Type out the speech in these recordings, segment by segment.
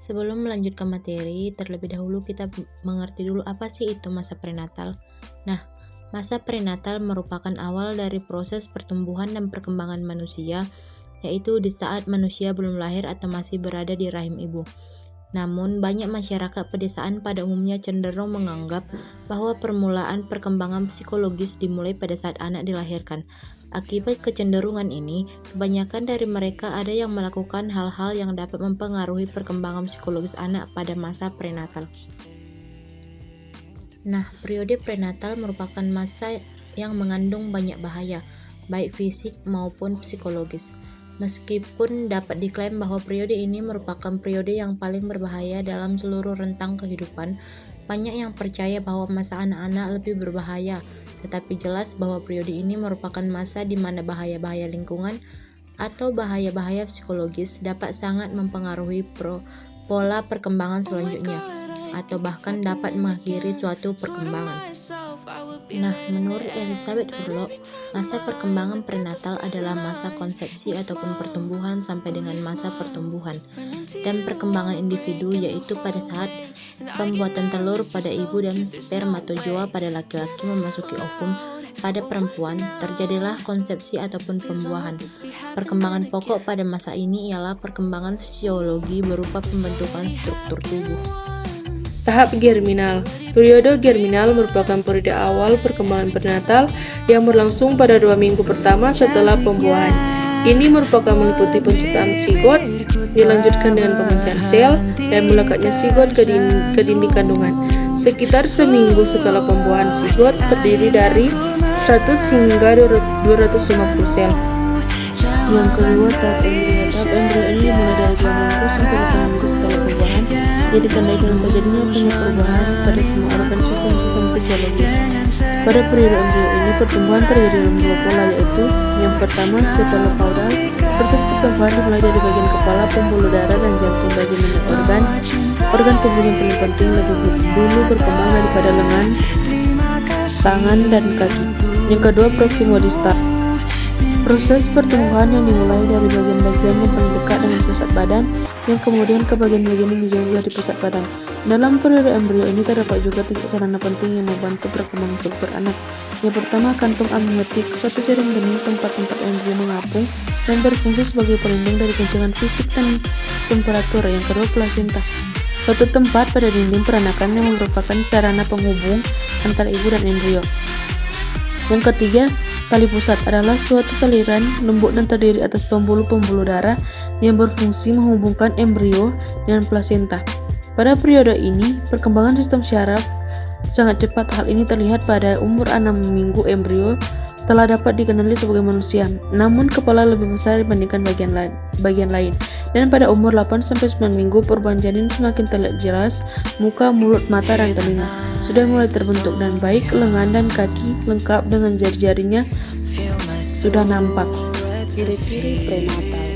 Sebelum melanjutkan materi, terlebih dahulu kita mengerti dulu apa sih itu masa prenatal. Nah, masa prenatal merupakan awal dari proses pertumbuhan dan perkembangan manusia, yaitu di saat manusia belum lahir atau masih berada di rahim ibu. Namun, banyak masyarakat pedesaan pada umumnya cenderung menganggap bahwa permulaan perkembangan psikologis dimulai pada saat anak dilahirkan. Akibat kecenderungan ini, kebanyakan dari mereka ada yang melakukan hal-hal yang dapat mempengaruhi perkembangan psikologis anak pada masa prenatal. Nah, periode prenatal merupakan masa yang mengandung banyak bahaya, baik fisik maupun psikologis. Meskipun dapat diklaim bahwa periode ini merupakan periode yang paling berbahaya dalam seluruh rentang kehidupan, banyak yang percaya bahwa masa anak-anak lebih berbahaya, tetapi jelas bahwa periode ini merupakan masa di mana bahaya-bahaya lingkungan atau bahaya-bahaya psikologis dapat sangat mempengaruhi pola perkembangan selanjutnya, atau bahkan dapat mengakhiri suatu perkembangan. Nah, menurut Elizabeth Hurlock, masa perkembangan prenatal adalah masa konsepsi ataupun pertumbuhan sampai dengan masa pertumbuhan dan perkembangan individu, yaitu pada saat pembuatan telur pada ibu dan spermatozoa pada laki-laki memasuki ovum pada perempuan, terjadilah konsepsi ataupun pembuahan. Perkembangan pokok pada masa ini ialah perkembangan fisiologi berupa pembentukan struktur tubuh. Tahap germinal. Periode germinal merupakan periode awal perkembangan prenatal yang berlangsung pada 2 minggu pertama setelah pembuahan. Ini merupakan meliputi penciptaan zigot, dilanjutkan dengan pemecahkan sel, dan melekatnya zigot ke dinding kandungan. Sekitar seminggu setelah pembuahan, zigot terdiri dari 100 hingga 250 sel. Yang kedua, tahap embrio. Tahap embrio ini mulai dari 2 minggu sampai 8 minggu setelah pembuahan, jadi ditandai dengan terjadinya banyak perubahan pada semua organ sistem fisiologis. Pada periode embrio ini, pertumbuhan terjadi dalam 2 pola, yaitu yang pertama cephalocaudal. Proses pertumbuhan dimulai dari bagian kepala, pembuluh darah, dan jantung. Bagi organ tubuh yang paling penting lebih dulu berkembang daripada lengan, tangan, dan kaki. Yang kedua, proximodistal. Proses pertumbuhan yang dimulai dari bagian-bagian yang paling dekat dengan pusat badan, yang kemudian ke bagian-bagian yang jauh dari pusat badan. Dalam periode embrio ini terdapat juga 3 sarana penting yang membantu perkembangan struktur anak. Yang pertama, kantung amniotik, suatu jaring bening tempat-tempat embrio mengapung dan berfungsi sebagai pelindung dari goncangan fisik dan temperatur. Yang kedua, plasenta, suatu tempat pada dinding peranakan yang merupakan sarana penghubung antara ibu dan embrio. Yang ketiga, tali pusat adalah suatu saliran lembut dan terdiri atas pembuluh-pembuluh darah yang berfungsi menghubungkan embrio dengan plasenta. Pada periode ini, perkembangan sistem syaraf sangat cepat. Hal ini terlihat pada umur 6 minggu embrio telah dapat dikenali sebagai manusia, namun kepala lebih besar dibandingkan bagian lain. Dan pada umur 8-9 minggu, perubahan janin semakin terlihat jelas. Muka, mulut, mata, dan telinga sudah mulai terbentuk, dan baik lengan dan kaki lengkap dengan jari-jarinya sudah nampak. Ciri-ciri prenatal.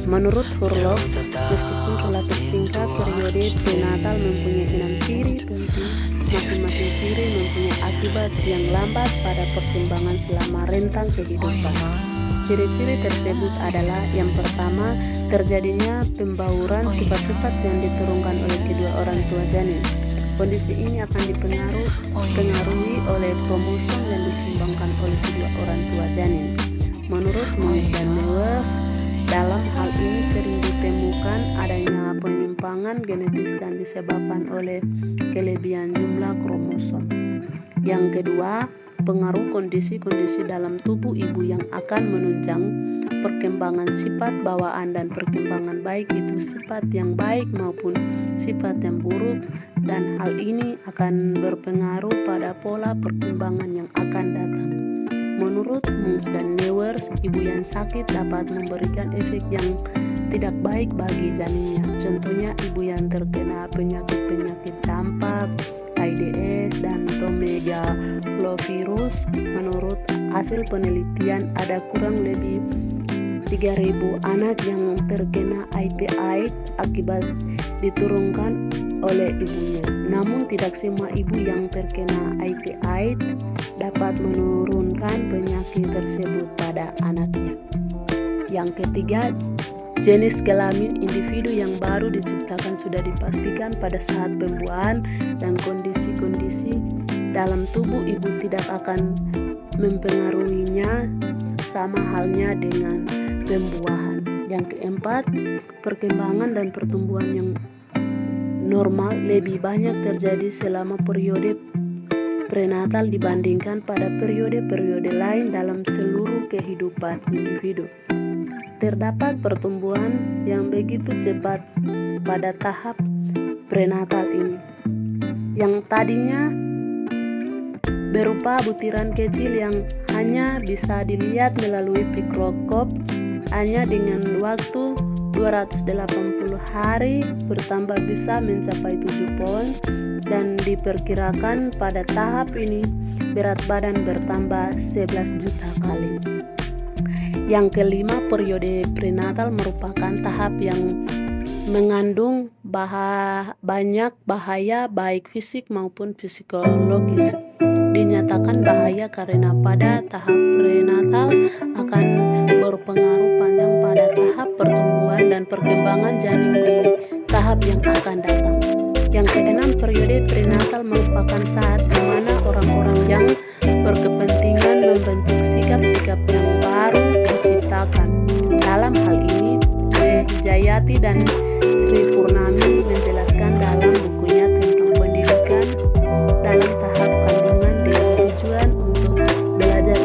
Menurut Hurlock, meskipun relatif singkat, periode prenatal mempunyai 6 ciri penting. Masing-masing ciri mempunyai akibat yang lambat pada perkembangan selama rentang kehidupan. Ciri-ciri tersebut adalah: yang pertama, terjadinya pembauran sifat-sifat yang diturunkan oleh kedua orang tua janin. Kondisi ini akan dipengaruhi oleh kromosom yang disumbangkan oleh kedua orang tua janin. Menurut Mons dan Newers, dalam hal ini sering ditemukan adanya penyimpangan genetik yang disebabkan oleh kelebihan jumlah kromosom. Yang kedua, pengaruh kondisi-kondisi dalam tubuh ibu yang akan menunjang perkembangan sifat bawaan dan perkembangan baik itu sifat yang baik maupun sifat yang buruk, dan hal ini akan berpengaruh pada pola perkembangan yang akan datang. Menurut Mons dan Newers, ibu yang sakit dapat memberikan efek yang tidak baik bagi janinnya. Contohnya, ibu yang terkena penyakit-penyakit campak, AIDS, dan megalovirus. Menurut hasil penelitian, ada kurang lebih 3.000 anak yang terkena HIV/AIDS akibat diturunkan oleh ibunya. Namun tidak semua ibu yang terkena HIV/AIDS dapat menurunkan penyakit tersebut pada anaknya. Yang ketiga, jenis kelamin individu yang baru diciptakan sudah dipastikan pada saat pembuahan dan kondisi-kondisi dalam tubuh ibu tidak akan mempengaruhinya sama halnya dengan pembuahan. Yang keempat, perkembangan dan pertumbuhan yang normal lebih banyak terjadi selama periode prenatal dibandingkan pada periode-periode lain dalam seluruh kehidupan individu. Terdapat pertumbuhan yang begitu cepat pada tahap prenatal ini, yang tadinya berupa butiran kecil yang hanya bisa dilihat melalui mikroskop, hanya dengan waktu 280 hari bertambah bisa mencapai 7 pound, dan diperkirakan pada tahap ini berat badan bertambah 11 juta kali. Yang kelima, periode prenatal merupakan tahap yang mengandung banyak bahaya baik fisik maupun psikologis. Dinyatakan bahaya karena pada tahap prenatal akan berpengaruh panjang pada tahap pertumbuhan dan perkembangan janin di tahap yang akan datang. Yang keenam, periode prenatal merupakan saat di mana orang-orang yang berkepentingan membentuk sikap-sikap yang baru diciptakan. Dalam hal ini, Hijayati dan Sri Purnami menjelaskan dalam bukunya tentang pendidikan dalam tahap kandungan dengan tujuan untuk belajar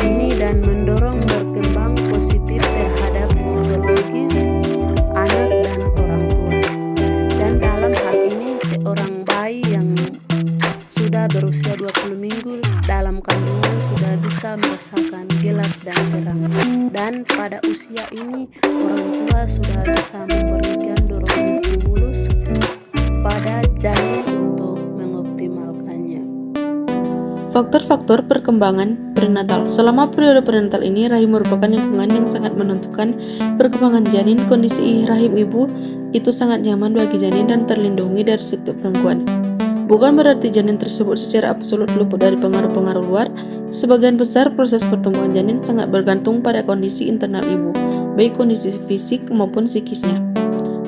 dini dan mendorong berkembang positif terhadap psikologis anak dan orang tua. Dan dalam hal ini, seorang bayi yang sudah berusia 20 minggu dalam kandungan sudah bisa merasakan gelap dan terang. Dan pada usia ini, orang tua sudah bisa memberikan dorongan stimulus pada janin untuk mengoptimalkannya. Faktor-faktor perkembangan prenatal. Selama periode prenatal ini, rahim merupakan lingkungan yang sangat menentukan perkembangan janin. Kondisi rahim ibu itu sangat nyaman bagi janin dan terlindungi dari setiap gangguan. Bukan berarti janin tersebut secara absolut luput dari pengaruh-pengaruh luar. Sebagian besar proses pertumbuhan janin sangat bergantung pada kondisi internal ibu, baik kondisi fisik maupun psikisnya.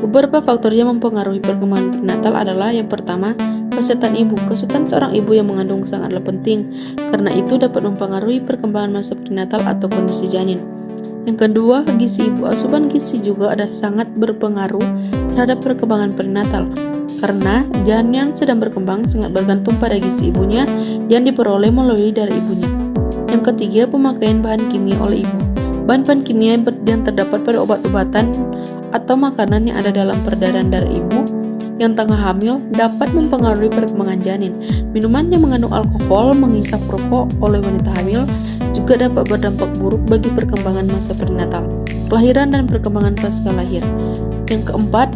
Beberapa faktor yang mempengaruhi perkembangan prenatal adalah yang pertama, kesehatan ibu. Kesehatan seorang ibu yang mengandung sangatlah penting, karena itu dapat mempengaruhi perkembangan masa prenatal atau kondisi janin. Yang kedua, gizi ibu. Asupan gizi juga ada sangat berpengaruh terhadap perkembangan prenatal, karena janin yang sedang berkembang sangat bergantung pada gizi ibunya yang diperoleh melalui darah ibunya. Yang ketiga, pemakaian bahan kimia oleh ibu. Bahan-bahan kimia yang terdapat pada obat-obatan atau makanan yang ada dalam peredaran darah ibu yang tengah hamil dapat mempengaruhi perkembangan janin. Minuman yang mengandung alkohol, menghisap rokok oleh wanita hamil juga dapat berdampak buruk bagi perkembangan masa prenatal, kelahiran dan perkembangan pasca lahir. Yang keempat,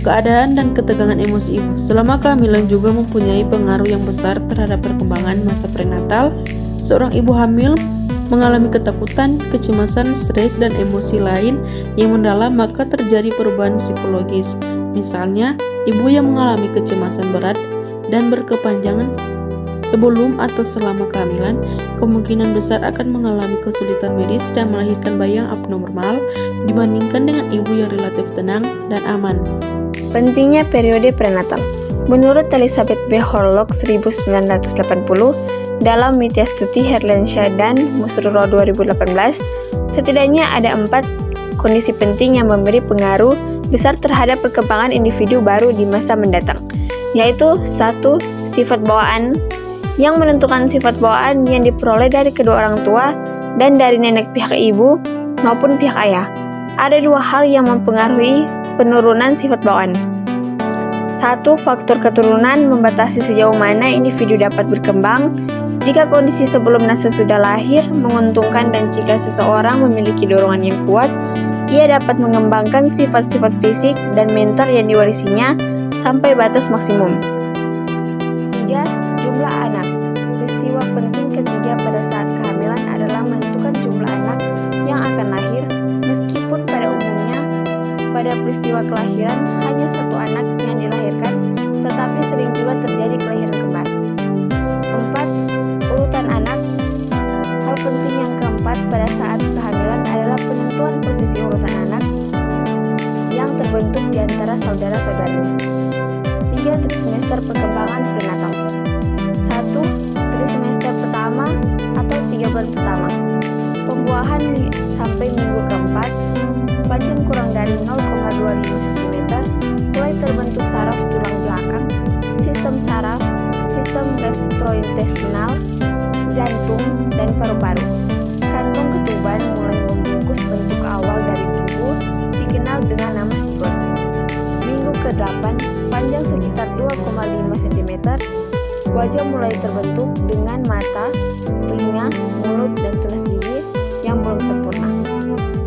keadaan dan ketegangan emosi ibu. Selama kehamilan juga mempunyai pengaruh yang besar terhadap perkembangan masa prenatal. Seorang ibu hamil mengalami ketakutan, kecemasan, stres, dan emosi lain yang mendalam, maka terjadi perubahan psikologis. Misalnya, ibu yang mengalami kecemasan berat dan berkepanjangan sebelum atau selama kehamilan, kemungkinan besar akan mengalami kesulitan medis dan melahirkan bayi yang abnormal dibandingkan dengan ibu yang relatif tenang dan aman. Pentingnya periode prenatal. Menurut Elizabeth B. Horlock 1980 dalam Mitya Stuti Herlensha dan Musruro 2018, setidaknya ada 4 kondisi penting yang memberi pengaruh besar terhadap perkembangan individu baru di masa mendatang, yaitu 1. Sifat bawaan, yang menentukan sifat bawaan yang diperoleh dari kedua orang tua dan dari nenek pihak ibu maupun pihak ayah. Ada 2 hal yang mempengaruhi penurunan sifat bawaan. 1. Faktor keturunan membatasi sejauh mana individu dapat berkembang. Jika kondisi sebelum dan sesudah lahir menguntungkan dan jika seseorang memiliki dorongan yang kuat, ia dapat mengembangkan sifat-sifat fisik dan mental yang diwarisinya sampai batas maksimum. 3. Jumlah anak. Peristiwa penting ketiga pada saat kehamilan adalah menentukan jumlah anak yang akan lahir, meskipun pada umumnya pada peristiwa kelahiran hanya 1 anak yang dilahirkan, tetapi sering juga terjadi kelahiran kembar. 4. Urutan anak. Hal penting yang keempat pada saat kehamilan adalah penentuan posisi urutan anak. terbentuk di antara saudara-saudaranya. 3 trimester perkembangan prenatal. 1. Trimester pertama atau 3 bulan pertama. Pembuahan sampai minggu keempat, panjang kurang dari 0,25 cm, mulai terbentuk saraf tulang belakang, sistem saraf, sistem gastrointestinal, jantung, dan paru-paru. Kantong ketuban mulai membungkus bentuk awal dari tubuh dikenal dengan nama zigot. Minggu ke-8, panjang sekitar 2,5 cm, wajah mulai terbentuk dengan mata, telinga, mulut, dan tunas gigi yang belum sempurna.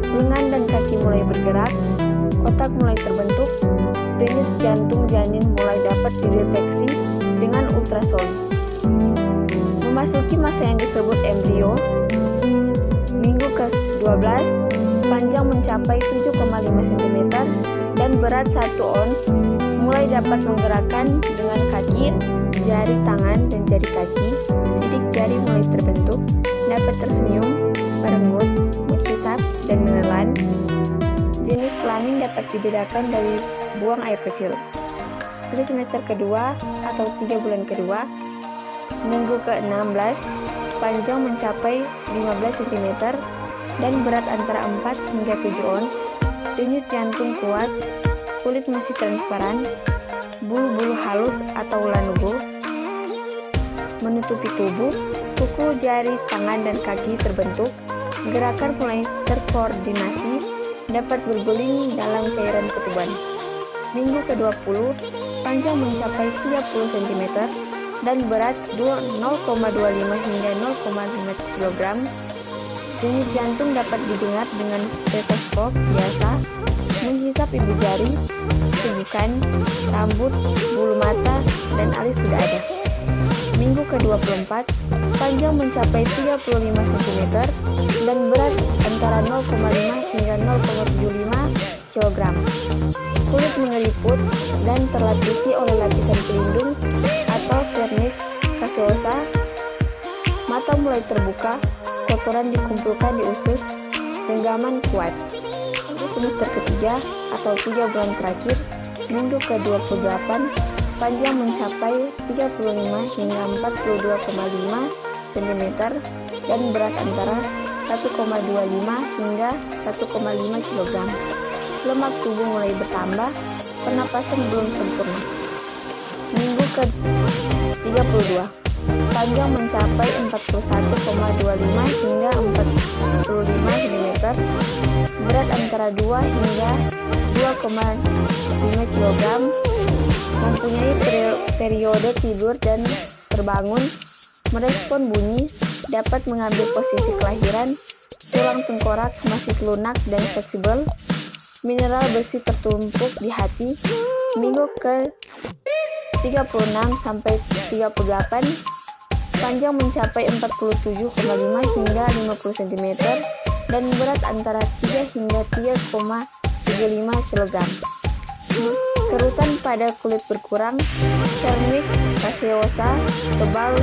Lengan dan kaki mulai bergerak, otak mulai terbentuk, denyut jantung janin mulai dapat dideteksi dengan ultrasound. Memasuki masa yang disebut embrio, minggu ke-12, panjang mencapai 7,5 cm dan berat 1 ons, mulai dapat menggerakkan dengan kaki, jari tangan, dan jari kaki. Sidik jari mulai terbentuk, dapat tersenyum, merenggut, menghisap, dan menelan. Jenis kelamin dapat dibedakan dari buang air kecil. Trimester kedua atau 3 bulan kedua, minggu ke-16, panjang mencapai 15 cm dan berat antara 4 hingga 7 ons, denyut jantung kuat, kulit masih transparan, bulu-bulu halus atau lanugo menutupi tubuh, kuku, jari, tangan, dan kaki terbentuk, gerakan mulai terkoordinasi, dapat berguling dalam cairan ketuban. Minggu ke-20, panjang mencapai 30 cm dan berat 0,25 hingga 0,5 kg. Denyut jantung dapat didengar dengan stetoskop biasa, menghisap ibu jari, cegukan, rambut, bulu mata, dan alis sudah ada. Minggu ke-24, panjang mencapai 35 cm dan berat antara 0,5 hingga 0,75 kg. Kulit mengeliput dan terlapisi oleh lapisan pelindung atau vernix caseosa. Mata mulai terbuka, kotoran dikumpulkan di usus, genggaman kuat. Di semester ketiga atau 3 bulan terakhir, minggu ke-28, panjang mencapai 35 hingga 42,5 cm dan berat antara 1,25 hingga 1,5 kg. Lemak tubuh mulai bertambah, pernapasan belum sempurna. Minggu ke-32, panjang mencapai 41,25 hingga 45 cm, berat antara 2 hingga 2,5 kg, mempunyai periode tidur dan terbangun, merespon bunyi, dapat mengambil posisi kelahiran, tulang tengkorak masih lunak dan fleksibel, mineral besi tertumpuk di hati. Minggu ke-36 sampai 38, panjang mencapai 47,5 hingga 50 cm dan berat antara 3 hingga 3,75 kg. Kerutan pada kulit berkurang, vernix caseosa tebal,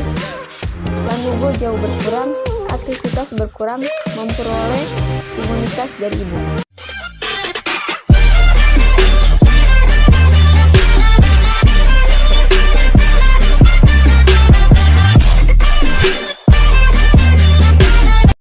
lanugo jauh berkurang, aktivitas berkurang, memperoleh imunitas dari ibu.